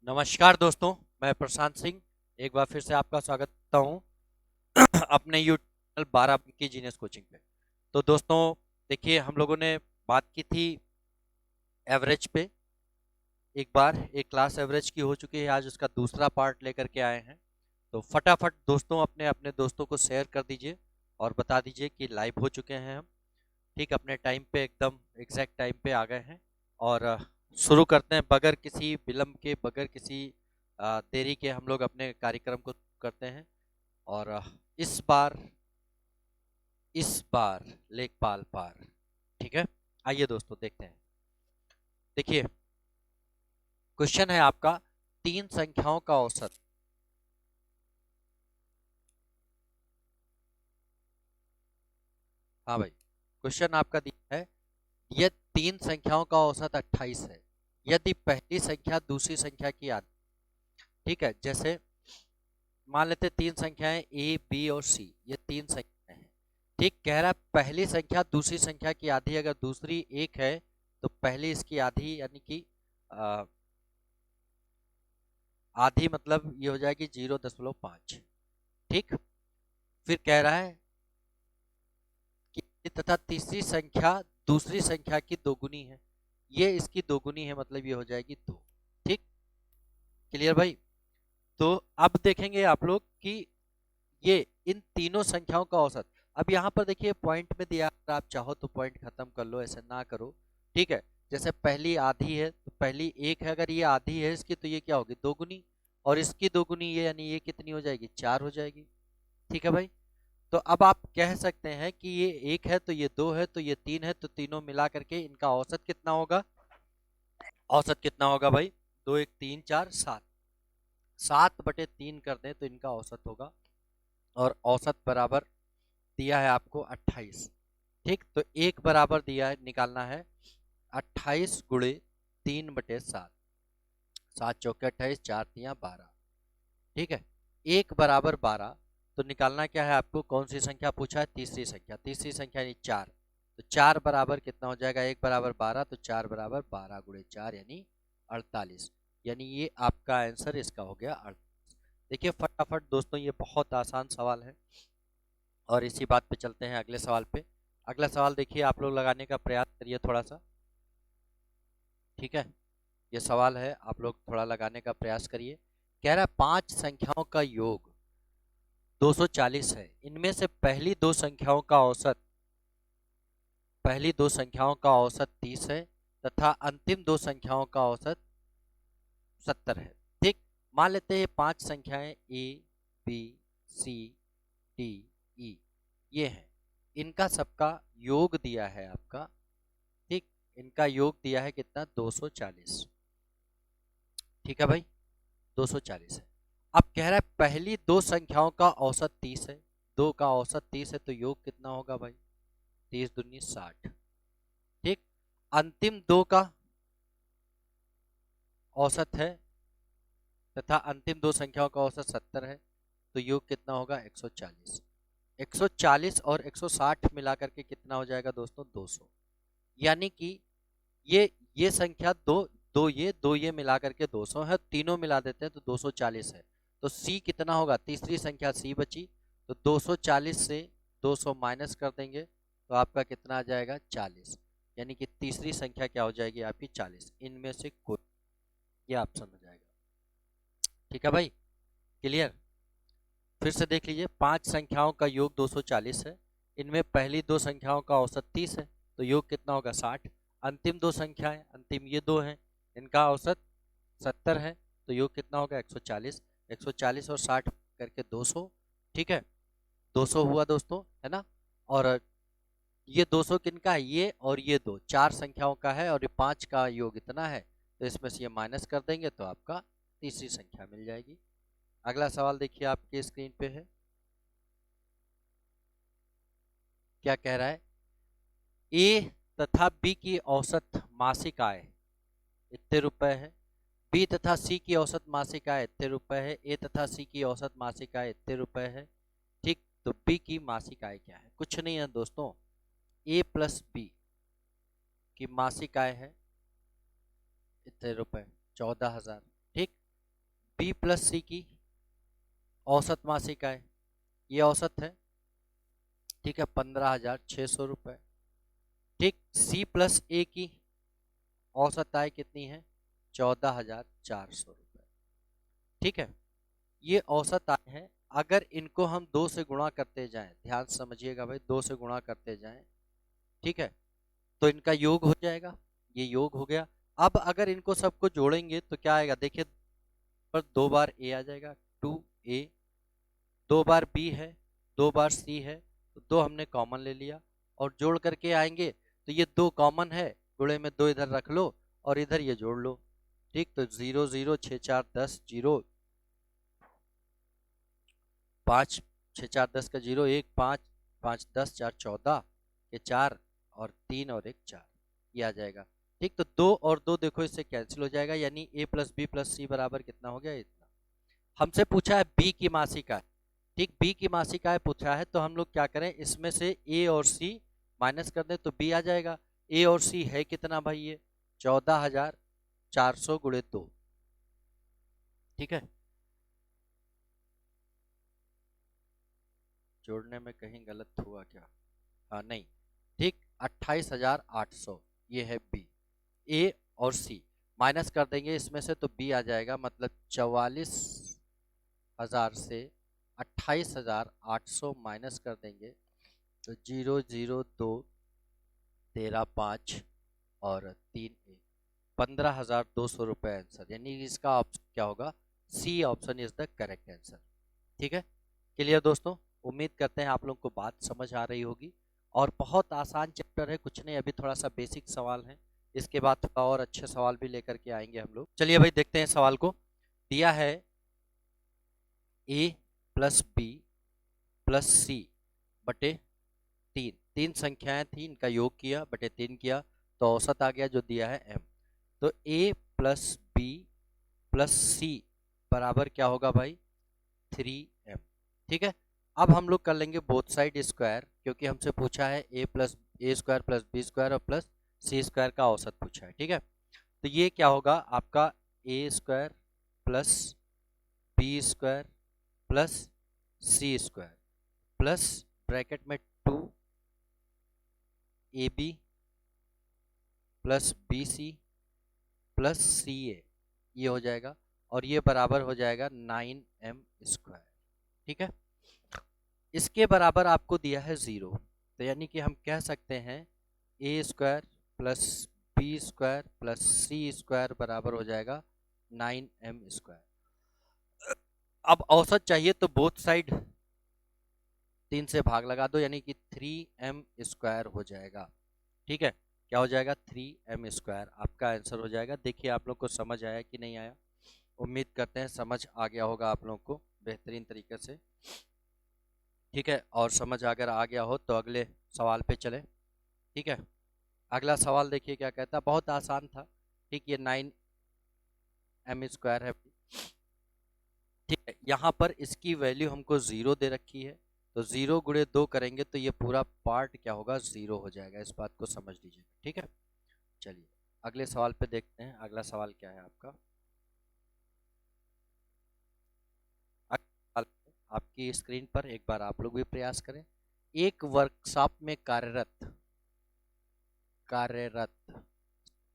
नमस्कार दोस्तों। मैं प्रशांत सिंह एक बार फिर से आपका स्वागत करता हूँ अपने यूट्यूब चैनल 12 की जीनियस कोचिंग पे। तो दोस्तों, देखिए, हम लोगों ने बात की थी एवरेज पे। एक बार एक क्लास एवरेज की हो चुकी है, आज उसका दूसरा पार्ट लेकर के आए हैं। तो फटाफट दोस्तों अपने अपने दोस्तों को शेयर कर दीजिए और बता दीजिए कि लाइव हो चुके हैं हम। ठीक, अपने टाइम पे एकदम एग्जैक्ट टाइम पे आ गए हैं। और शुरू करते हैं बगैर किसी विलंब के, बगैर किसी देरी के हम लोग अपने कार्यक्रम को करते हैं। और इस बार लेखपाल पार। ठीक है, आइए दोस्तों देखते हैं। देखिए, क्वेश्चन है आपका, तीन संख्याओं का औसत। हाँ भाई, क्वेश्चन आपका दिया है, यह तीन संख्याओं का औसत 28 है यदि पहली संख्या दूसरी संख्या की आधी। ठीक है, जैसे मान लेते हैं तीन संख्याएं ए बी और सी, ये तीन संख्याएं हैं। ठीक, कह रहा है पहली संख्या दूसरी संख्या की आधी, अगर दूसरी एक है तो पहली इसकी आधी, यानी कि अ, आधी मतलब ये हो जाएगी 0.5। ठीक, फिर कह रहा है कि तथा तीसरी संख्या दूसरी संख्या की दोगुनी है, ये इसकी दोगुनी है, मतलब ये हो जाएगी 2। ठीक, क्लियर भाई। तो अब देखेंगे आप लोग कि ये इन तीनों संख्याओं का औसत। अब यहाँ पर देखिए पॉइंट में दिया, अगर आप चाहो तो पॉइंट खत्म कर लो, ऐसे ना करो। ठीक है, जैसे पहली आधी है तो पहली एक है, अगर ये आधी है इसकी तो ये क्या होगी, दोगुनी। और इसकी दोगुनी ये, यानी ये कितनी हो जाएगी, 4 हो जाएगी। ठीक है भाई। तो अब आप कह सकते हैं कि ये एक है तो ये दो है तो ये तीन है, तो तीनों मिला करके इनका औसत कितना होगा। औसत कितना होगा भाई, दो एक तीन चार सात, 7/3 कर दें तो इनका औसत होगा। और औसत बराबर दिया है आपको 28। ठीक, तो एक बराबर दिया है, निकालना है 28 × 3/7। 7 × 4 = 28, 4 × 3 = 12। ठीक है, एक बराबर 12। तो निकालना क्या है आपको, कौन सी संख्या पूछा है, तीसरी संख्या। तीसरी संख्या यानी 4। तो 4 बराबर कितना हो जाएगा, एक बराबर 12, तो 4 बराबर 12 × 4 यानी 48। यानी ये आपका आंसर इसका हो गया 48। देखिए फटाफट दोस्तों, ये बहुत आसान सवाल है। और इसी बात पे चलते हैं अगले सवाल पे। अगला सवाल देखिए, आप लोग लगाने का प्रयास करिए थोड़ा सा। ठीक है, ये सवाल है, आप लोग थोड़ा लगाने का प्रयास करिए। कह रहा है पांच संख्याओं का योग 240 है, इनमें से पहली दो संख्याओं का औसत 30 है तथा अंतिम दो संख्याओं का औसत 70 है। ठीक, मान लेते हैं पांच संख्याएं A B C D E ये हैं, इनका सबका योग दिया है आपका। ठीक, इनका योग दिया है कितना, 240। ठीक है भाई, 240 है। अब कह रहा है पहली दो संख्याओं का औसत 30 है, दो का औसत 30 है, तो योग कितना होगा भाई, 30 दूनी 60। ठीक, अंतिम दो का औसत है तथा अंतिम दो संख्याओं का औसत 70 है, तो योग कितना होगा, 140। 140 और 160 मिला करके कितना हो जाएगा दोस्तों, 200। यानी कि ये संख्या दो ये मिला करके 200 है, तीनों मिला देते हैं तो 240 है। तो सी कितना होगा, तीसरी संख्या सी बची, तो 240 से 200 माइनस कर देंगे तो आपका कितना आ जाएगा, 40। यानी कि तीसरी संख्या क्या हो जाएगी आपकी, 40। इनमें से कोई, ये ऑप्शन हो जाएगा। ठीक है भाई, क्लियर। फिर से देख लीजिए, पांच संख्याओं का योग 240 है, इनमें पहली दो संख्याओं का औसत 30 है, तो योग कितना होगा, 60। अंतिम दो संख्याएं, अंतिम ये दो हैं, इनका औसत 70 है, तो योग कितना होगा, 140। 140 और 60 करके 200। ठीक है, 200 हुआ दोस्तों, है ना। और ये 200 किनका है, ये और ये दो, चार संख्याओं का है, और ये पांच का योग इतना है, तो इसमें से ये माइनस कर देंगे तो आपका तीसरी संख्या मिल जाएगी। अगला सवाल देखिए आपके स्क्रीन पे है, क्या कह रहा है, ए तथा बी की औसत मासिक आय इतने रुपए है, बी तथा सी की औसत मासिक आय इतने रुपए है, ए तथा सी की औसत मासिक आय इतने रुपए है। ठीक, तो बी की मासिक आय क्या है, कुछ नहीं है दोस्तों, ए प्लस बी की मासिक आय है इतने रुपए, 14,000। ठीक, बी प्लस सी की औसत मासिक आय, ये औसत है, ठीक है, 15,600 रुपये। ठीक, सी प्लस ए की औसत आय कितनी है, 14,400 रुपये। ठीक है, ये औसत आय है। अगर इनको हम 2 से गुणा करते जाएं, ध्यान से समझिएगा भाई, 2 से गुणा करते जाएं, ठीक है, तो इनका योग हो जाएगा, ये योग हो गया। अब अगर इनको सबको जोड़ेंगे तो क्या आएगा, देखिए, पर 2 बार ए आ जाएगा, 2a, 2 बार बी है, 2 बार सी है, तो 2 हमने कॉमन ले लिया और जोड़ करके आएंगे तो ये 2 कॉमन है, गुणे में 2 इधर रख लो और इधर ये जोड़ लो। ठीक, तो 0 0 6 4 10 0, 5 6 4 10 का 0, 1 5 5 10 4 14 के 4 और 3 और 1 4, ये आ जाएगा। ठीक, तो 2 और 2 देखो इससे कैंसिल हो जाएगा, यानी a प्लस बी प्लस सी बराबर कितना हो गया, इतना। हमसे पूछा है बी की मासिक आय। ठीक, बी की मासिक आय पूछा है तो हम लोग क्या करें, इसमें से ए और सी माइनस कर दें तो बी आ जाएगा। ए और सी है कितना भाई, ये 14,400 गुणे 2। ठीक है, जोड़ने में कहीं गलत हुआ क्या, हाँ नहीं, ठीक, 28,800 ये है बी। ए और सी माइनस कर देंगे इसमें से तो बी आ जाएगा, मतलब 44,000 से 28,800 माइनस कर देंगे तो 0 0 2 13 5 और 3 1, 15,200 रुपये आंसर, यानी इसका ऑप्शन क्या होगा, C option is the correct answer. ठीक है, क्लियर दोस्तों, उम्मीद करते हैं आप लोगों को बात समझ आ रही होगी। और बहुत आसान चैप्टर है, कुछ नहीं, अभी थोड़ा सा बेसिक सवाल है, इसके बाद थोड़ा और अच्छे सवाल भी लेकर के आएंगे हम लोग। चलिए भाई देखते हैं सवाल को। दिया है a प्लस बी प्लस सी बटे 3, 3 संख्याएं थी, इनका योग किया बटे 3 किया तो औसत आ गया जो दिया है m। तो a प्लस बी प्लस सी बराबर क्या होगा भाई, 3m। ठीक है, अब हम लोग कर लेंगे बोथ साइड स्क्वायर, क्योंकि हमसे पूछा है ए स्क्वायर प्लस बी स्क्वायर और प्लस सी स्क्वायर का औसत पूछा है। ठीक है, तो ये क्या होगा आपका, A square plus B square plus C square plus bracket में 2ab plus B C plus C A, ये हो जाएगा और ये बराबर हो जाएगा 9m स्क्वायर। ठीक है, इसके बराबर आपको दिया है 0, तो यानी कि हम कह सकते हैं A square plus B square plus C square बराबर हो जाएगा 9m स्क्वायर। अब औसत चाहिए तो बोथ साइड 3 से भाग लगा दो, यानी कि 3m स्क्वायर हो जाएगा। ठीक है, क्या हो जाएगा, 3m स्क्वायर आपका आंसर हो जाएगा। देखिए आप लोग को समझ आया कि नहीं आया, उम्मीद करते हैं समझ आ गया होगा आप लोग को बेहतरीन तरीके से। ठीक है, और समझ अगर आ गया हो तो अगले सवाल पे चले। ठीक है, अगला सवाल देखिए क्या कहता है, बहुत आसान था। ठीक, ये 9m स्क्वायर है। ठीक है, यहाँ पर इसकी वैल्यू हमको 0 दे रखी है, तो 0 गुणे 2 करेंगे तो ये पूरा पार्ट क्या होगा, 0 हो जाएगा, इस बात को समझ लीजिएगा। ठीक है, चलिए अगले सवाल पे देखते हैं, अगला सवाल क्या है आपका। आपकी स्क्रीन पर एक बार आप लोग भी प्रयास करें। एक वर्कशॉप में कार्यरत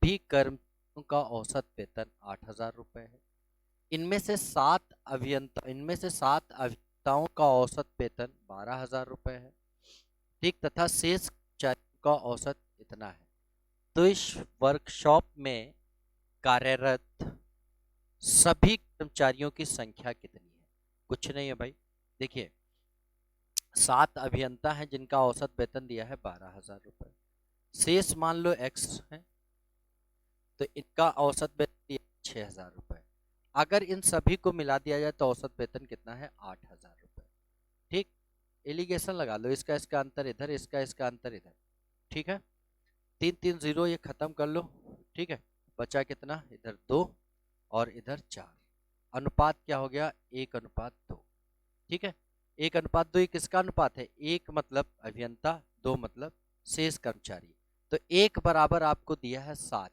भी कर्मियों का औसत वेतन 8,000 रुपये है। इनमें से 7 अभियंताओं का औसत वेतन 12,000 रुपये है। ठीक, तथा शेष कर्मचारियों का औसत इतना है। तो इस वर्कशॉप में कार्यरत सभी कर्मचारियों की संख्या कितनी है, कुछ नहीं है भाई। देखिए 7 अभियंता हैं जिनका औसत वेतन दिया है 12,000 रुपये, शेष मान लो x है, तो इनका औसत वेतन दिया 6,000 रुपये। अगर इन सभी को मिला दिया जाए तो औसत वेतन कितना है, 8,000 रुपये। ठीक, एलिगेशन लगा लो, इसका इसका अंतर इधर, इसका इसका अंतर इधर। ठीक है, 3 3 0 ये खत्म कर लो। ठीक है, बचा कितना, इधर 2 और इधर 4, अनुपात क्या हो गया, 1:2। ठीक है, 1:2 ये किसका अनुपात है, 1 मतलब अभियंता, 2 मतलब शेष कर्मचारी। तो 1 बराबर आपको दिया है 7,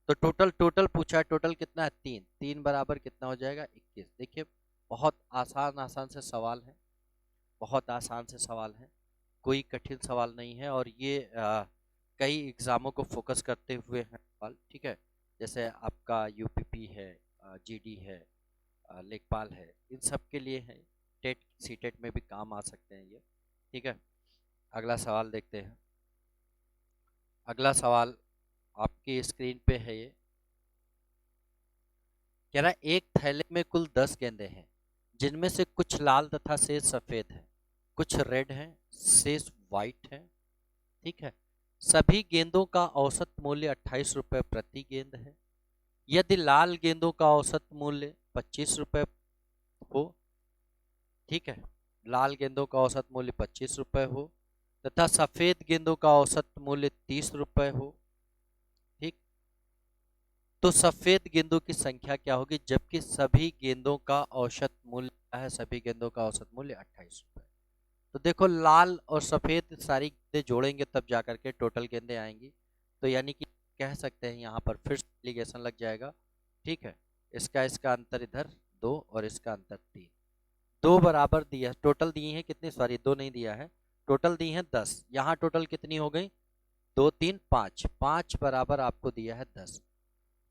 तो टोटल टोटल पूछा है, टोटल कितना है 3, 3 बराबर कितना हो जाएगा 21। देखिए बहुत आसान आसान से सवाल है, बहुत आसान से सवाल है, कोई कठिन सवाल नहीं है। और ये कई एग्जामों को फोकस करते हुए हैं सवाल, ठीक है। जैसे आपका यूपीपी है, जीडी है, लेखपाल है, इन सब के लिए है। टेट सीटेट में भी काम आ सकते हैं ये, ठीक है। अगला सवाल देखते हैं। अगला सवाल आपकी स्क्रीन पे है, ये कह रहा है एक थैले में कुल 10 गेंदें हैं, जिनमें से कुछ लाल तथा शेष सफेद है, कुछ रेड है, शेष व्हाइट है, ठीक है। सभी गेंदों का औसत मूल्य 28 रुपए प्रति गेंद है। यदि लाल गेंदों का औसत मूल्य 25 रुपए हो, ठीक है, लाल गेंदों का औसत मूल्य 25 रुपए हो तथा सफेद गेंदों का औसत मूल्य 30 रुपए हो, ठीक, तो सफेद गेंदों की संख्या क्या होगी जबकि सभी गेंदों का औसत मूल्य क्या है, सभी गेंदों का औसत मूल्य 28 रुपए। तो देखो लाल और सफेद सारी गेंदें जोड़ेंगे तब जाकर के टोटल गेंदें आएंगी। तो यानी कि कह सकते हैं यहाँ पर फिर एप्लीकेशन लग जाएगा, ठीक है। इसका अंतर इधर 2 और इसका अंतर 3, 2 बराबर दिया, टोटल दिए हैं कितनी, सॉरी 2 नहीं दिया है, टोटल दिए हैं 10। यहाँ टोटल कितनी हो गई, 2 3 5, 5 बराबर आपको दिया है 10।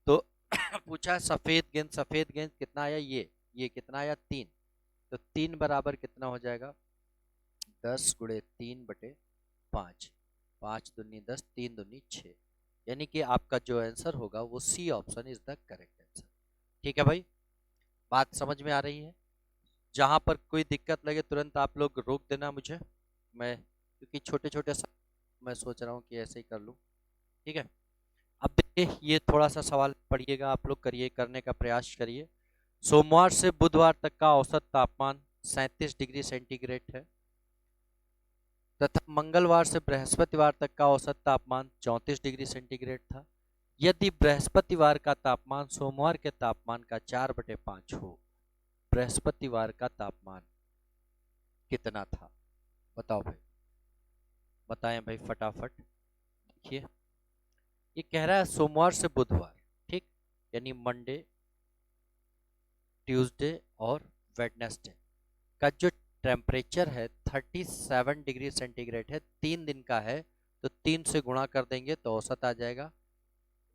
तो पूछा है सफेद गेंद कितना आया, ये कितना आया 3, तो 3 बराबर कितना हो जाएगा 10 गुणे 3/5, 5 दूनी 10, 3 दूनी 6, यानी कि आपका जो आंसर होगा वो C option is the correct answer. ठीक है भाई, बात समझ में आ रही है। जहां पर कोई दिक्कत लगे तुरंत आप लोग रोक देना मुझे, मैं क्योंकि छोटे छोटे मैं सोच रहा हूँ कि ऐसे ही कर लूँ, ठीक है। अब देखिए ये थोड़ा सा सवाल पढ़िएगा, आप लोग करिए, करने का प्रयास करिए। सोमवार से बुधवार तक का औसत तापमान 37 डिग्री सेंटीग्रेड है तथा मंगलवार से बृहस्पतिवार तक का औसत तापमान 34 डिग्री सेंटीग्रेड था। यदि बृहस्पतिवार का तापमान सोमवार के तापमान का 4/5 हो, बृहस्पतिवार का तापमान कितना था, बताओ भाई, बताएं भाई फटाफट। देखिए ये कह रहा है सोमवार से बुधवार, ठीक, यानी मंडे, ट्यूसडे और वेडनेसडे का जो टेम्परेचर है 37 डिग्री सेंटीग्रेड है, 3 दिन का है, तो 3 से गुणा कर देंगे तो औसत आ जाएगा,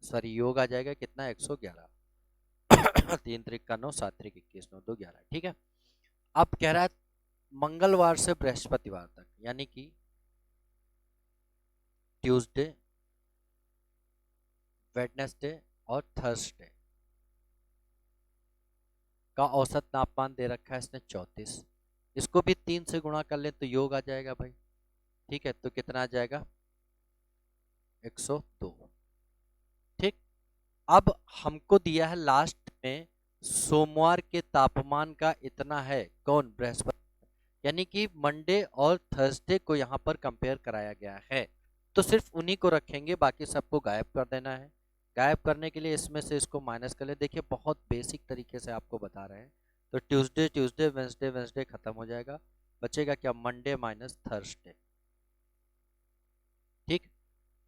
सॉरी योग आ जाएगा कितना 111। 3 त्रिक का 9, 7 त्रिक 21, 9 2 11, ठीक है। अब कह रहा है मंगलवार से बृहस्पतिवार तक, यानी कि ट्यूसडे, वेडनेसडे और थर्सडे का औसत तापमान दे रखा है इसने 34। इसको भी 3 से गुणा कर ले तो योग आ जाएगा भाई, ठीक है। तो कितना आ जाएगा 102, ठीक। अब हमको दिया है लास्ट में सोमवार के तापमान का इतना है, कौन, बृहस्पति, यानी कि मंडे और थर्सडे को यहाँ पर कंपेयर कराया गया है। तो सिर्फ उन्हीं को रखेंगे, बाकी सबको गायब कर देना है। गायब करने के लिए इसमें से इसको माइनस कर ले। देखिए बहुत बेसिक तरीके से आपको बता रहे हैं। तो ट्यूसडे ट्यूसडे, वेंसडे वेंसडे खत्म हो जाएगा, बचेगा क्या, मंडे माइनस थर्सडे, ठीक।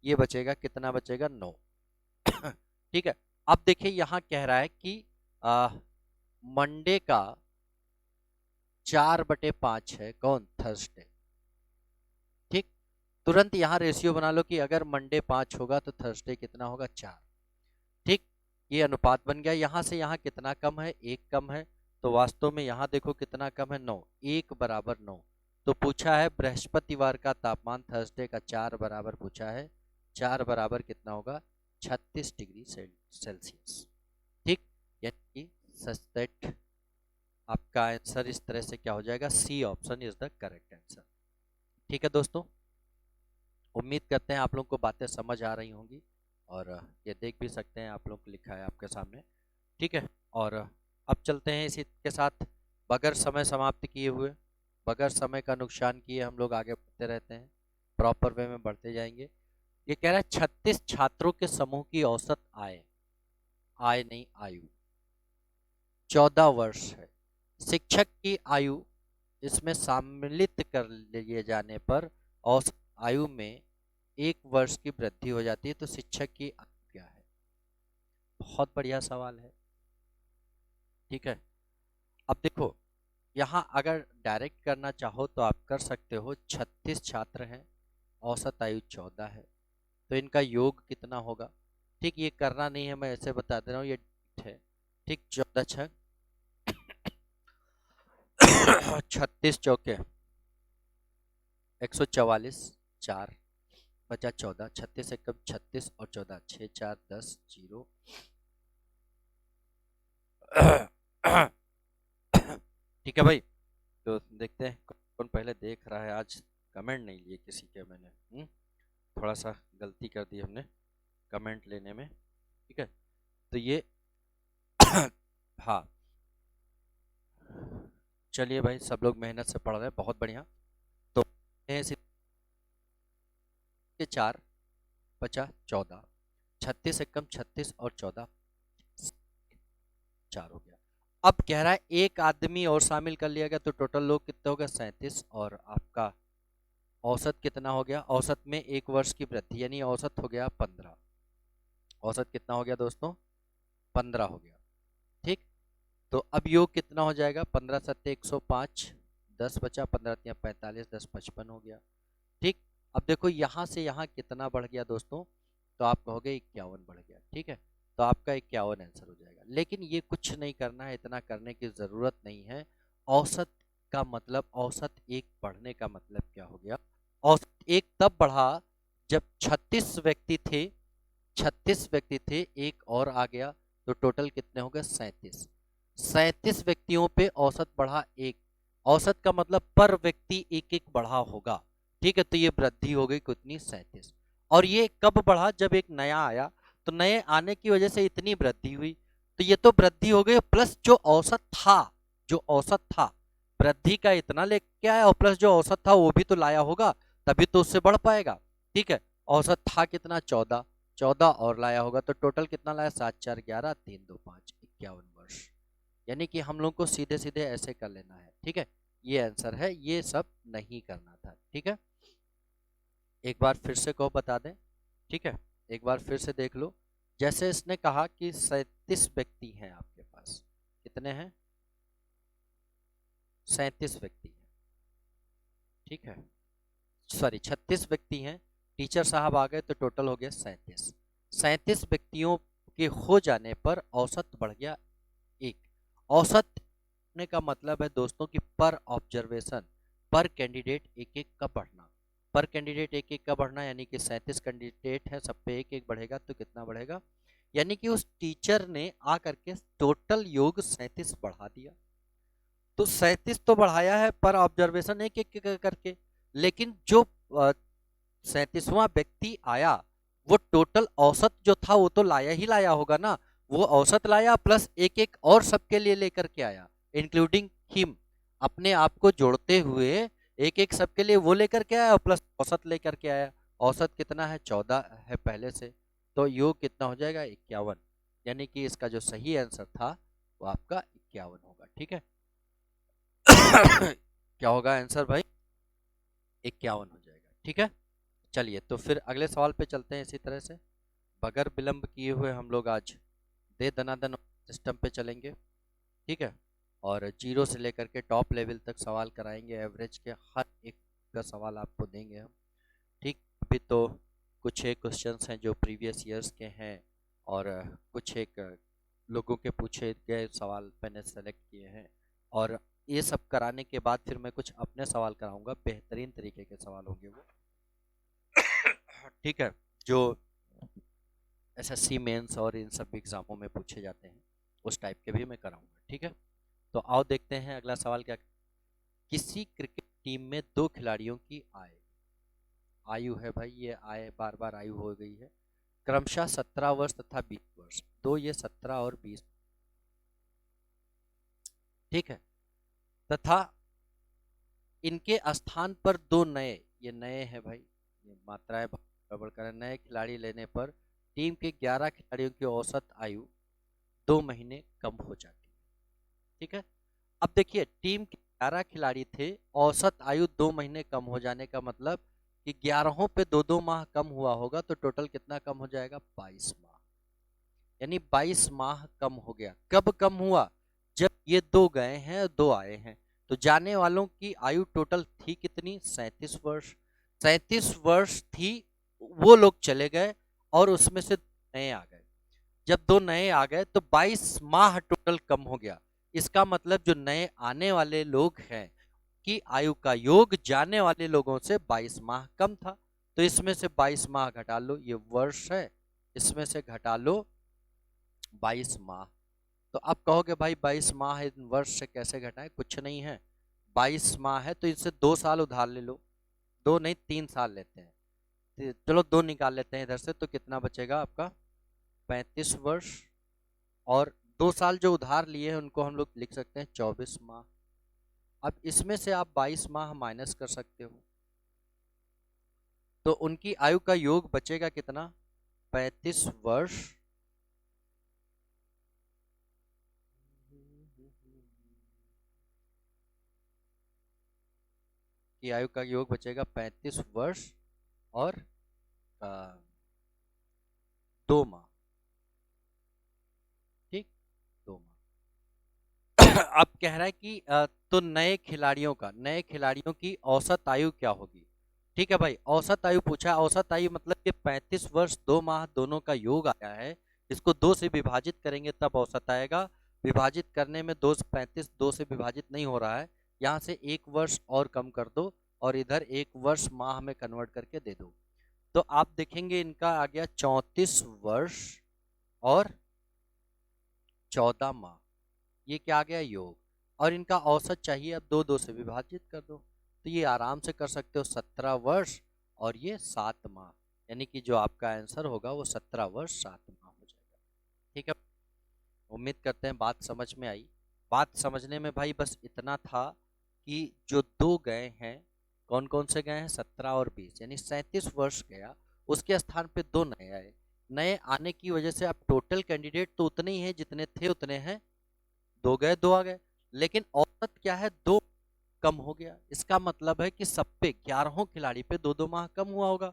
ये बचेगा कितना, बचेगा 9। ठीक है। अब देखिए यहाँ कह रहा है कि मंडे का 4/5 है, कौन, थर्सडे, ठीक। तुरंत यहाँ रेशियो बना लो कि अगर मंडे 5 होगा तो थर्सडे कितना होगा 4, ठीक। ये अनुपात बन गया। यहाँ से यहाँ कितना कम है, 1 कम है, तो वास्तव में यहाँ देखो कितना कम है 9, 1 बराबर 9। तो पूछा है बृहस्पतिवार का तापमान थर्सडे का 4 बराबर पूछा है, 4 बराबर कितना होगा 36 डिग्री सेल्सियस, ठीक। यानी सच दैट आपका आंसर इस तरह से क्या हो जाएगा, C option is the correct answer. ठीक है दोस्तों, उम्मीद करते हैं आप लोगों को बातें समझ आ रही होंगी और ये देख भी सकते हैं आप लोग को लिखा है आपके सामने, ठीक है। और अब चलते हैं इसी के साथ, बगैर समय समाप्त किए हुए, बगैर समय का नुकसान किए हम लोग आगे बढ़ते रहते हैं, प्रॉपर वे में बढ़ते जाएंगे। ये कह रहा है 36 छात्रों के समूह की औसत आय, आय नहीं आयु 14 वर्ष है। शिक्षक की आयु इसमें सम्मिलित कर लिए जाने पर औसत आयु में 1 वर्ष की वृद्धि हो जाती है। तो शिक्षक की आयु क्या है, बहुत बढ़िया सवाल है। ठीक है, अब देखो यहाँ अगर डायरेक्ट करना चाहो तो आप कर सकते हो। 36 छात्र हैं, औसत आयु 14 है, तो इनका योग कितना होगा। ठीक, ये करना नहीं है, मैं ऐसे बता दे रहा हूँ, ये है। ठीक, 14 छक 36 चौके 144, 4 बचा 14, 36 एकम 36 और 14 6 4 10 0। ठीक है भाई, तो देखते हैं कौन पहले देख रहा है। आज कमेंट नहीं लिए किसी के मैंने, थोड़ा सा गलती कर दी हमने कमेंट लेने में। ठीक है, तो ये हाँ, चलिए भाई, सब लोग मेहनत से पढ़ रहे हैं, बहुत बढ़िया। तो 4 बचा 14, 36 एकम 36 और 14 4 हो गया। अब कह रहा है एक आदमी और शामिल कर लिया गया, तो टोटल लोग कितने हो गए 37, और आपका औसत कितना हो गया। औसत में 1 वर्ष की वृद्धि, यानी औसत हो गया 15। औसत कितना हो गया दोस्तों, 15 हो गया। ठीक, तो अब योग कितना हो जाएगा, 15 सत्ते 105, 10 बचा, 15 तिया 45, 10 55 हो गया। ठीक, अब देखो यहाँ से यहाँ कितना बढ़ गया दोस्तों, तो आप कहोगे 51 बढ़ गया। ठीक है, तो आपका 51 आंसर हो जाएगा। लेकिन ये कुछ नहीं करना है, इतना करने की ज़रूरत नहीं है। औसत का मतलब, औसत एक बढ़ने का मतलब क्या हो गया। औसत एक तब बढ़ा जब 36 व्यक्ति थे, 36 व्यक्ति थे, एक और आ गया, तो टोटल कितने हो गए 37। 37 व्यक्तियों पे औसत बढ़ा एक। औसत का मतलब पर व्यक्ति एक एक बढ़ा होगा। ठीक है, तो ये वृद्धि हो गई कितनी, 37। और ये कब बढ़ा, जब एक नया आया, तो नए आने की वजह से इतनी वृद्धि हुई। तो ये तो वृद्धि हो गई, प्लस जो औसत था, जो औसत था वृद्धि का इतना लेके आया, और प्लस जो औसत था वो भी तो लाया होगा, तभी तो उससे बढ़ पाएगा। ठीक है, औसत था कितना 14, 14 और लाया होगा, तो टोटल कितना लाया 7 4 11 3 2 5 51 वर्ष। यानी कि हम लोग को सीधे सीधे ऐसे कर लेना है। ठीक है, ये आंसर है, ये सब नहीं करना था। ठीक है, एक बार फिर से कहो, बता दें। ठीक है, एक बार फिर से देख लो। जैसे इसने कहा कि 37 व्यक्ति हैं आपके पास, कितने हैं, 37 व्यक्ति हैं। ठीक है, सॉरी 36 व्यक्ति हैं, टीचर साहब आ गए तो टोटल हो गया 37। 37 व्यक्तियों के हो जाने पर औसत बढ़ गया एक। औसत बढ़ने का मतलब है दोस्तों कि पर ऑब्जर्वेशन, पर कैंडिडेट एक एक का बढ़ना। पर कैंडिडेट एक एक का बढ़ना, यानी कि 37 कैंडिडेट है, सब पे एक एक बढ़ेगा, तो कितना बढ़ेगा, यानी कि उस टीचर ने आ करके टोटल योग 37 बढ़ा दिया। तो 37 तो बढ़ाया है पर ऑब्जर्वेशन एक एक करके, लेकिन जो 37वां व्यक्ति आया, वो टोटल औसत जो था वो तो लाया ही लाया होगा ना। वो औसत लाया प्लस एक एक और सबके लिए लेकर के आया, इंक्लूडिंग हिम, अपने आप को जोड़ते हुए एक एक सबके लिए वो लेकर के आया, और प्लस औसत लेकर के आया। औसत कितना है 14 है पहले से, तो योग कितना हो जाएगा 51। यानी कि इसका जो सही आंसर था वो आपका 51 होगा। ठीक है क्या होगा आंसर भाई, 51 हो जाएगा। ठीक है, चलिए तो फिर अगले सवाल पे चलते हैं। इसी तरह से बगैर विलंब किए हुए हम लोग आज दे दनादन सिस्टम पे चलेंगे। ठीक है, और जीरो से लेकर के टॉप लेवल तक सवाल कराएंगे, एवरेज के हर एक का सवाल आपको देंगे हम। ठीक, अभी तो कुछ एक क्वेश्चंस हैं जो प्रीवियस ईयर्स के हैं, और कुछ एक लोगों के पूछे गए सवाल मैंने सेलेक्ट किए हैं, और ये सब कराने के बाद फिर मैं कुछ अपने सवाल कराऊंगा, बेहतरीन तरीके के सवाल होंगे वो। ठीक है, जो एसएससी मेंस और इन सब एग्जामों में पूछे जाते हैं, उस टाइप के भी मैं कराऊंगा। ठीक है, तो आओ देखते हैं अगला सवाल क्या। किसी क्रिकेट टीम में 2 खिलाड़ियों की आयु है भाई, ये आय बार बार आयु हो गई है, क्रमशः 17 वर्ष तथा 20 वर्ष, दो ये 17 और 20। ठीक है, तथा इनके स्थान पर 2 नए, ये नए हैं भाई, ये मात्राएं गड़बड़ करें, नए खिलाड़ी लेने पर टीम के 11 खिलाड़ियों की औसत आयु 2 महीने कम हो जाती है। ठीक है, अब देखिए टीम के 11 खिलाड़ी थे, औसत आयु 2 महीने कम हो जाने का मतलब कि 11 पे 2-2 माह कम हुआ होगा, तो टोटल कितना कम हो जाएगा 22 माह। यानी 22 माह कम हो गया। कब कम हुआ? जब ये 2 गए हैं और 2 आए हैं। तो जाने वालों की आयु टोटल थी कितनी? 37 वर्ष। 37 वर्ष थी, वो लोग चले गए और उसमें से नए आ गए। जब 2 नए आ गए तो 22 माह टोटल कम हो गया। इसका मतलब जो नए आने वाले लोग हैं की आयु का योग जाने वाले लोगों से 22 माह कम था। तो इसमें से 22 माह घटा लो, ये वर्ष है, इसमें से घटा लो 22 माह। तो आप कहोगे भाई 22 माह है, वर्ष से कैसे घटाएं? कुछ नहीं है, 22 माह है तो इससे 2 साल उधार ले लो। 2 नहीं 3 साल लेते हैं, चलो 2 निकाल लेते हैं इधर से, तो कितना बचेगा आपका? 35 वर्ष। और 2 साल जो उधार लिए हैं उनको हम लोग लिख सकते हैं 24 माह। अब इसमें से आप 22 माह माइनस कर सकते हो, तो उनकी आयु का योग बचेगा कितना? 35 वर्ष की आयु का योग बचेगा 35 वर्ष और 2 माह। ठीक, 2 माह। अब कह रहा है कि तो नए खिलाड़ियों की औसत आयु क्या होगी? ठीक है भाई, औसत आयु पूछा। औसत आयु मतलब कि 35 वर्ष 2 माह दोनों का योग आया है, इसको 2 से विभाजित करेंगे तब औसत आएगा। विभाजित करने में 2 से 35 2 से विभाजित नहीं हो रहा है, यहाँ से 1 वर्ष और कम कर दो और इधर 1 वर्ष माह में कन्वर्ट करके दे दो। तो आप देखेंगे इनका आ गया 34 वर्ष और 14 माह। ये क्या आ गया? योग। और इनका औसत चाहिए, अब 2 2 से विभाजित कर दो, तो ये आराम से कर सकते हो 17 वर्ष और ये 7 माह। यानी कि जो आपका आंसर होगा वो 17 वर्ष 7 माह हो जाएगा। ठीक है, उम्मीद करते हैं बात समझ में आई। बात समझने में भाई बस इतना था कि जो 2 गए हैं, कौन कौन से गए हैं? 17 और 20, यानी 37 वर्ष गया, उसके स्थान पे 2 नए आए। नए आने की वजह से अब टोटल कैंडिडेट तो उतने ही हैं जितने थे उतने हैं, 2 गए 2 आ गए, लेकिन औसत क्या है? 2 कम हो गया। इसका मतलब है कि सब पे 11 खिलाड़ी पे 2 2 माह कम हुआ होगा।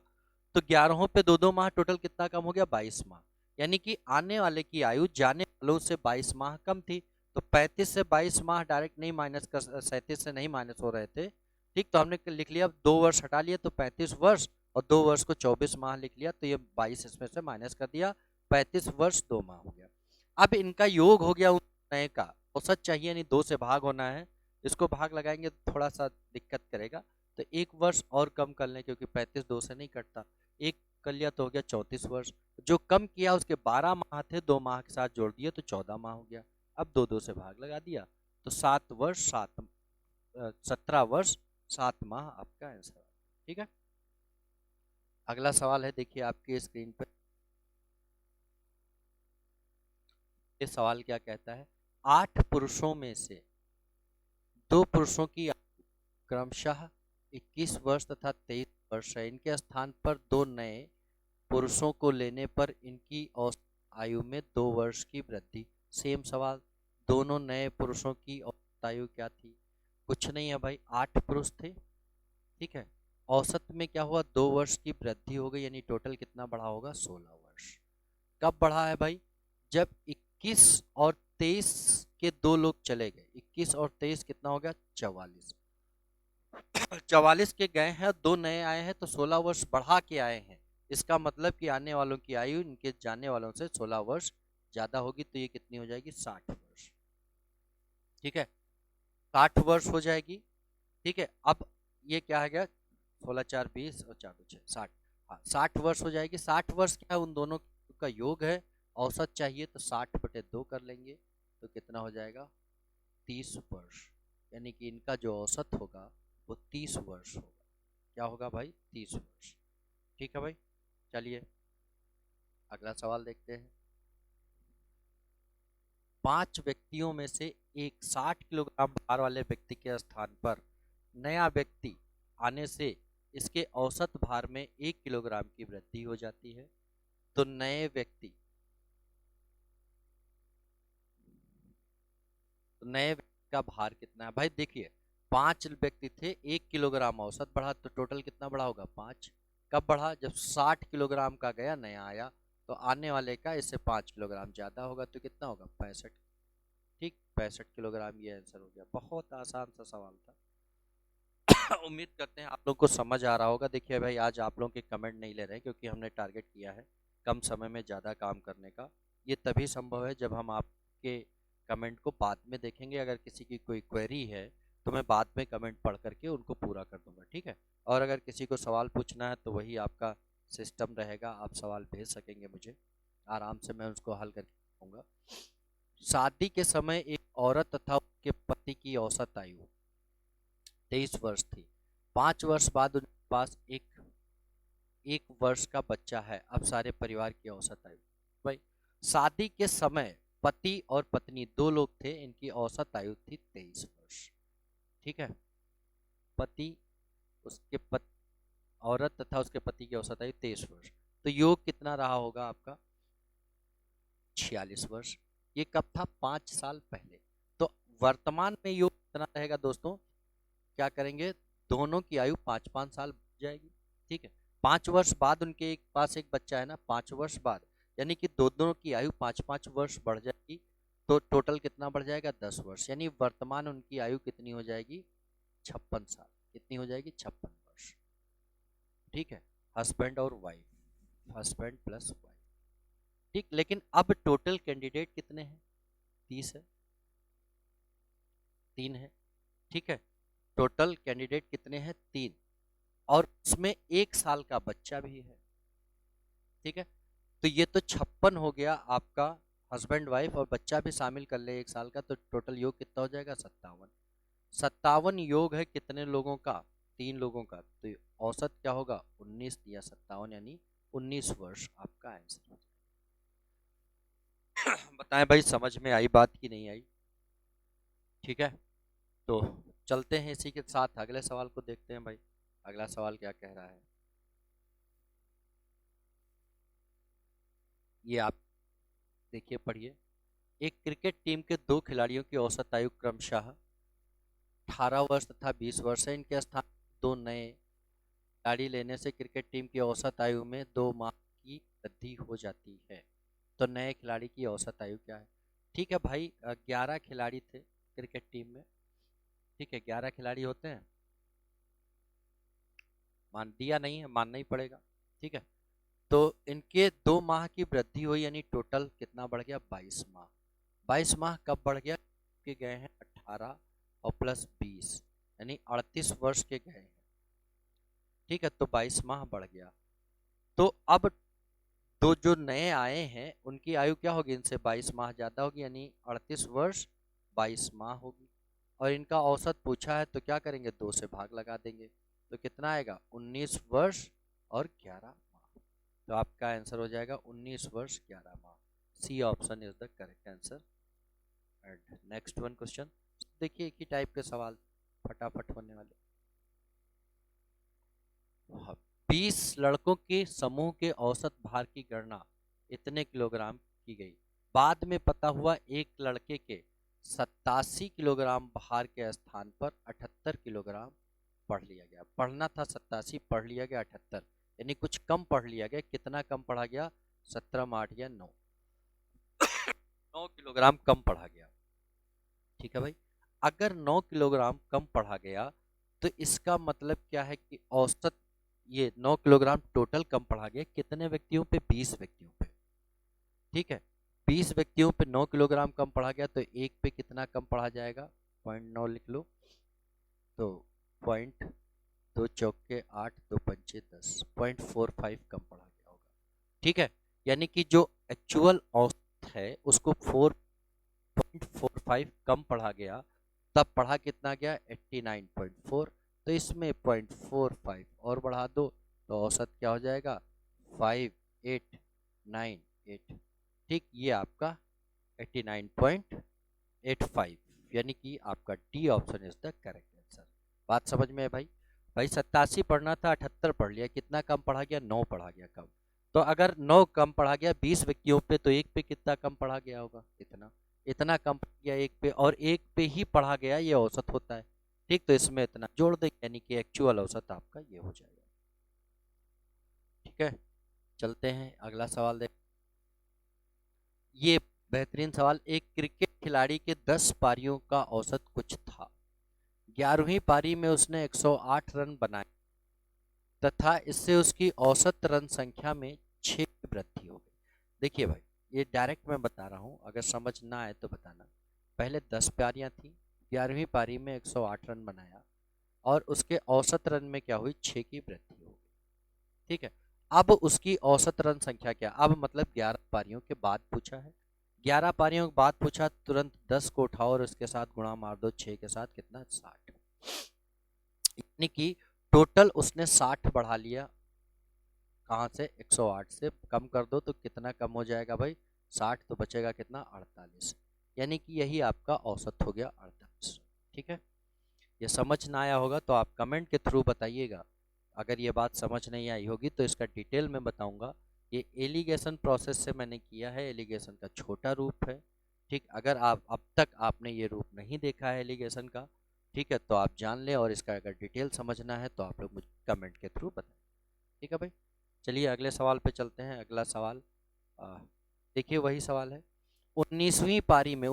तो 11 पे 2 2 माह, टोटल कितना कम हो गया? 22 माह। यानी कि आने वाले की आयु जाने वालों से 22 माह कम थी। तो 35 से 22 माह डायरेक्ट नहीं माइनस कर, 37 से नहीं माइनस हो रहे थे। ठीक, तो हमने लिख लिया, 2 वर्ष हटा लिया तो 35 वर्ष और 2 वर्ष को 24 माह लिख लिया, तो ये 22 इसमें से माइनस कर दिया, 35 वर्ष 2 माह हो गया। अब इनका योग हो गया उन नए का। औसत चाहिए, नहीं 2 से भाग होना है, इसको भाग लगाएंगे तो थोड़ा सा दिक्कत करेगा, तो 1 वर्ष और कम कर लें क्योंकि 35 2 से नहीं कटता, 1 कर लिया तो हो गया 34 वर्ष। जो कम किया उसके 12 माह थे, 2 माह के साथ जोड़ दिए तो 14 माह हो गया। अब 2 2 से भाग लगा दिया तो 7 वर्ष 17 वर्ष 7 माह आपका आंसर। ठीक है, अगला सवाल है, देखिए आपकी स्क्रीन पर। ये सवाल क्या कहता है? 8 पुरुषों में से 2 पुरुषों की क्रमशः 21 वर्ष तथा 23 वर्ष है, इनके स्थान पर 2 नए पुरुषों को लेने पर इनकी औसत आयु में 2 वर्ष की वृद्धि। सेम सवाल, दोनों नए पुरुषों की औसत आयु क्या थी? कुछ नहीं है भाई, 8 पुरुष थे, ठीक है, औसत में क्या हुआ? 2 वर्ष की वृद्धि हो गई, यानी टोटल कितना बढ़ा होगा? 16 वर्ष। कब बढ़ा है भाई? जब 21 और 23 के 2 लोग चले गए, 21 और 23 कितना हो गया? 44। 44 के गए हैं, 2 नए आए हैं, तो 16 वर्ष बढ़ा के आए हैं। इसका मतलब कि आने वालों की आयु इनके जाने वालों से 16 वर्ष ज्यादा होगी, तो ये कितनी हो जाएगी? 60 वर्ष। ठीक है, 60 वर्ष हो जाएगी। ठीक है, अब ये क्या है गया? 16 4 20 और 4 2 6 60। हाँ, 60 वर्ष हो जाएगी। 60 वर्ष क्या है? उन दोनों का योग है। औसत चाहिए तो 60/2 कर लेंगे, तो कितना हो जाएगा? 30 वर्ष। यानी कि इनका जो औसत होगा वो 30 वर्ष होगा। क्या होगा भाई? 30 वर्ष। ठीक है भाई, चलिए अगला सवाल देखते हैं। 5 व्यक्तियों में से एक 60 किलोग्राम भार वाले व्यक्ति के स्थान पर नया व्यक्ति आने से इसके औसत भार में 1 किलोग्राम की वृद्धि हो जाती है। तो नए व्यक्ति का भार कितना है? भाई देखिए, 5 व्यक्ति थे, 1 किलोग्राम औसत बढ़ा, तो टोटल कितना बढ़ा होगा? 5। कब बढ़ा? जब 60 किलोग्राम का गया, नया आया। तो आने वाले का इससे 5 किलोग्राम ज़्यादा होगा, तो कितना होगा 65। ठीक, 65 किलोग्राम ये आंसर हो गया। बहुत आसान सा सवाल था। उम्मीद करते हैं आप लोग को समझ आ रहा होगा। देखिए भाई, आज आप लोगों के कमेंट नहीं ले रहे क्योंकि हमने टारगेट किया है कम समय में ज़्यादा काम करने का। ये तभी संभव है जब हम आपके कमेंट को बाद में देखेंगे। अगर किसी की कोई क्वेरी है तो मैं बाद में कमेंट पढ़ करके उनको पूरा कर दूंगा, ठीक है। और अगर किसी को सवाल पूछना है तो वही आपका सिस्टम रहेगा, आप सवाल भेज सकेंगे मुझे, आराम से मैं उसको हल करके दूंगा। शादी के समय एक औरत तथा उसके पति की औसत आयु 23 वर्ष थी। 5 वर्ष बाद उनके पास एक वर्ष का बच्चा है। अब सारे परिवार की औसत आयु। भाई, शादी के समय पति और पत्नी दो लोग थे, इनकी औसत आयु थी 23 वर्ष। ठीक है, पति उसके औरत तथा उसके पति की औसत आयु 23 वर्ष। तो योग कितना रहा होगा आपका 46 वर्ष। ये कब था 5 साल पहले। तो वर्तमान में योग कितना रहेगा दोस्तों, क्या करेंगे, दोनों की आयु 5-5 साल बढ़ जाएगी। ठीक है, 5 वर्ष बाद उनके पास एक बच्चा है ना, 5 वर्ष बाद, यानी कि दोनों की आयु 5-5 वर्ष बढ़ जाएगी। तो टोटल कितना बढ़ जाएगा 10 वर्ष, यानी वर्तमान उनकी आयु कितनी हो जाएगी 56 साल। कितनी हो जाएगी 56 वर्ष। ठीक है, हस्बैंड और वाइफ, हस्बैंड प्लस वाइफ। ठीक, लेकिन अब टोटल कैंडिडेट कितने हैं 30 है, 3 है। ठीक है, टोटल कैंडिडेट कितने हैं 3, और उसमें 1 साल का बच्चा भी है। ठीक है, तो ये तो 56 हो गया आपका, हस्बैंड वाइफ और बच्चा भी शामिल कर ले 1 साल का, तो टोटल योग कितना हो जाएगा 57। 57 योग है कितने लोगों का, 3 लोगों का। तो औसत क्या होगा 19 या 57, यानी 19 वर्ष आपका आंसर हो जाएगा। बताएं भाई, समझ में आई बात की नहीं आई। ठीक है, तो चलते हैं इसी के साथ अगले सवाल को देखते हैं भाई। अगला सवाल क्या कह रहा है, ये आप देखिए, पढ़िए। एक क्रिकेट टीम के 2 खिलाड़ियों की औसत आयु क्रमशः 18 वर्ष तथा 20 वर्ष है। इनके स्थान 2 नए खिलाड़ी लेने से क्रिकेट टीम की औसत आयु में 2 माह की वृद्धि हो जाती है। तो नए खिलाड़ी की औसत आयु क्या है। ठीक है भाई, 11 खिलाड़ी थे क्रिकेट टीम में। ठीक है, 11 खिलाड़ी होते हैं, मान दिया नहीं है, मानना ही पड़ेगा। ठीक है, तो इनके 2 माह की वृद्धि हुई, यानी टोटल कितना बढ़ गया 22 माह। 22 माह कब बढ़ गया, के गए हैं 18 और प्लस 20, यानी 38 वर्ष के गए हैं। ठीक है, तो 22 माह बढ़ गया। तो अब दो जो नए आए हैं उनकी आयु क्या होगी, इनसे 22 माह ज़्यादा होगी, यानी 38 वर्ष 22 माह होगी। और इनका औसत पूछा है तो क्या करेंगे, 2 से भाग लगा देंगे, तो कितना आएगा 19 वर्ष और 11 माह। तो आपका आंसर हो जाएगा 19 वर्ष 11 माह। C option is the correct answer. And next one question देखिए, एक ही टाइप के सवाल फटाफट होने वाले। 20 लड़कों के समूह के औसत भार की गणना इतने किलोग्राम की गई। बाद में पता हुआ एक लड़के के 87 किलोग्राम भार के स्थान पर 78 किलोग्राम पढ़ लिया गया। पढ़ना था 87, पढ़ लिया गया 78, यानी कुछ कम पढ़ लिया गया। कितना कम पढ़ा गया, 17 8 या 9 9 किलोग्राम कम पढ़ा गया। ठीक है भाई, अगर 9 किलोग्राम कम पढ़ा गया तो इसका मतलब क्या है कि औसत ये 9 किलोग्राम टोटल कम पढ़ा गया। कितने व्यक्तियों पे, 20 व्यक्तियों पे। ठीक है, 20 व्यक्तियों पे 9 किलोग्राम कम पढ़ा गया, तो एक पे कितना कम पढ़ा जाएगा, 0.9 लिख लो। तो 2 चौके 8, 2 पंचे 10, 0.45 कम पढ़ा गया होगा। ठीक है, यानी कि जो एक्चुअल औसत है उसको 4.45 कम पढ़ा गया, तब पढ़ा कितना गया 89.4। तो इसमें 0.45 और बढ़ा दो तो औसत क्या हो जाएगा 5898। ठीक, ये आपका 89.85, यानी कि आपका D option is the correct answer. बात समझ में है भाई। भाई 87 पढ़ना था, 78 पढ़ लिया, कितना कम पढ़ा गया, 9 पढ़ा गया कम। तो अगर 9 कम पढ़ा गया 20 व्यक्तियों पे, तो एक पे कितना कम पढ़ा गया होगा, इतना। इतना कम पढ़ गया एक पे, और एक पे ही पढ़ा गया, ये औसत होता है। ठीक, तो इसमें इतना जोड़ दें, यानी कि एक्चुअल औसत आपका ये हो जाएगा। ठीक है, चलते हैं अगला सवाल देख। ये बेहतरीन सवाल। एक क्रिकेट खिलाड़ी के 10 पारियों का औसत कुछ था। 11वीं पारी में उसने 108 रन बनाए तथा इससे उसकी औसत रन संख्या में 6 की वृद्धि हो गई। देखिए भाई, ये डायरेक्ट मैं बता रहा हूँ, अगर समझ ना आए तो बताना। पहले 10 पारियां थी, 11वीं पारी में 108 रन बनाया और उसके औसत रन में क्या हुई, 6 की वृद्धि हो गई। ठीक है। अब उसकी औसत रन संख्या क्या, अब मतलब 11 पारियों के बाद पूछा है। 11 पारियों के बाद पूछा, तुरंत 10 को उठाओ और उसके साथ गुणा मार दो 6 के साथ, कितना, 60। यानी कि टोटल उसने 60 बढ़ा लिया। कहाँ से, 108 से कम कर दो तो कितना कम हो जाएगा भाई, 60 तो बचेगा कितना, 48। यानी कि यही आपका औसत हो गया, 48। ठीक है। ये समझ ना आया होगा तो आप कमेंट के थ्रू बताइएगा। अगर ये बात समझ नहीं आई होगी तो इसका डिटेल में बताऊंगा। ये एलिगेशन प्रोसेस से मैंने किया है, एलिगेशन का छोटा रूप है। ठीक, अगर आप अब तक आपने ये रूप नहीं देखा है एलिगेशन का, ठीक है, तो आप जान लें। और इसका अगर डिटेल समझना है तो आप लोग मुझे कमेंट के थ्रू बताएं। ठीक है भाई, चलिए अगले सवाल पे चलते हैं। अगला सवाल आ, देखिए वही सवाल है। 19वीं पारी में,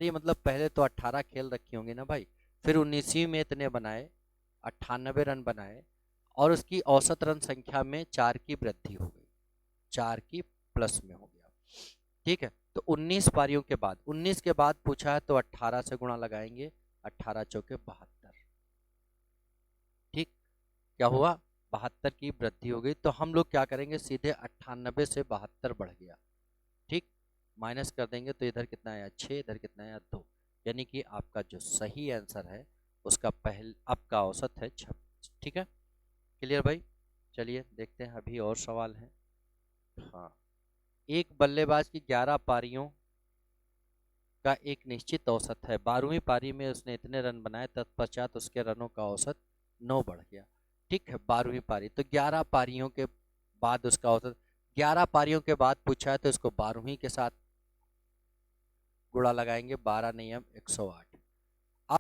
ये मतलब पहले तो 18 खेल रखी होंगी ना भाई, फिर 19वीं में इतने बनाए, 98 रन बनाए और उसकी औसत रन संख्या में 4 की वृद्धि हो गई, 4 की प्लस में हो गया। ठीक है। तो 19 पारियों के बाद, 19 के बाद पूछा है तो 18 से गुणा लगाएंगे, 18 चौके 72। ठीक, क्या हुआ, 72 की वृद्धि हो गई। तो हम लोग क्या करेंगे, सीधे 98 से 72 बढ़ गया। ठीक, माइनस कर देंगे तो इधर कितना आया, 6, इधर कितना आया, 2। यानी कि आपका जो सही आंसर है उसका आपका औसत है 26। ठीक है, क्लियर भाई। चलिए देखते हैं, अभी और सवाल है। हाँ, एक बल्लेबाज की 11 पारियों का एक निश्चित औसत है। 12वीं पारी में उसने इतने रन बनाए, तत्पश्चात उसके रनों का औसत 9 बढ़ गया। ठीक है, 12वीं पारी तो 11 पारियों के बाद उसका औसत, 11 पारियों के बाद पूछा है तो इसको 12वीं के साथ गुणा लगाएंगे, 12 नियम 108। अब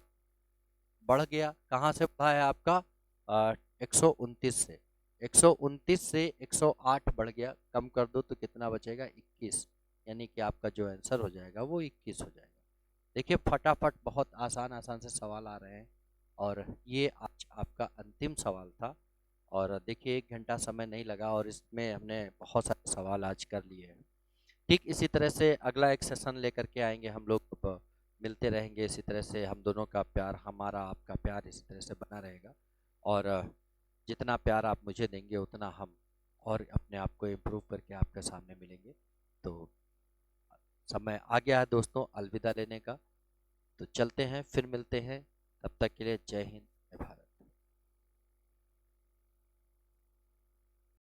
बढ़ गया, कहाँ से बढ़ा है आपका, 129 से, 129 से 108 बढ़ गया, कम कर दो तो कितना बचेगा, 21। यानी कि आपका जो आंसर हो जाएगा वो 21 हो जाएगा। देखिए फटाफट, बहुत आसान आसान से सवाल आ रहे हैं और ये आज आपका अंतिम सवाल था। और देखिए 1 घंटा समय नहीं लगा और इसमें हमने बहुत सारे सवाल आज कर लिए हैं। ठीक इसी तरह से अगला एक सेशन लेकर के आएंगे हम लोग, मिलते रहेंगे इसी तरह से। हम दोनों का प्यार, हमारा आपका प्यार इसी तरह से बना रहेगा। और जितना प्यार आप मुझे देंगे उतना हम और अपने आप को इम्प्रूव करके आपके सामने मिलेंगे। तो समय आ गया है दोस्तों अलविदा लेने का, तो चलते हैं, फिर मिलते हैं। तब तक के लिए जय हिंद।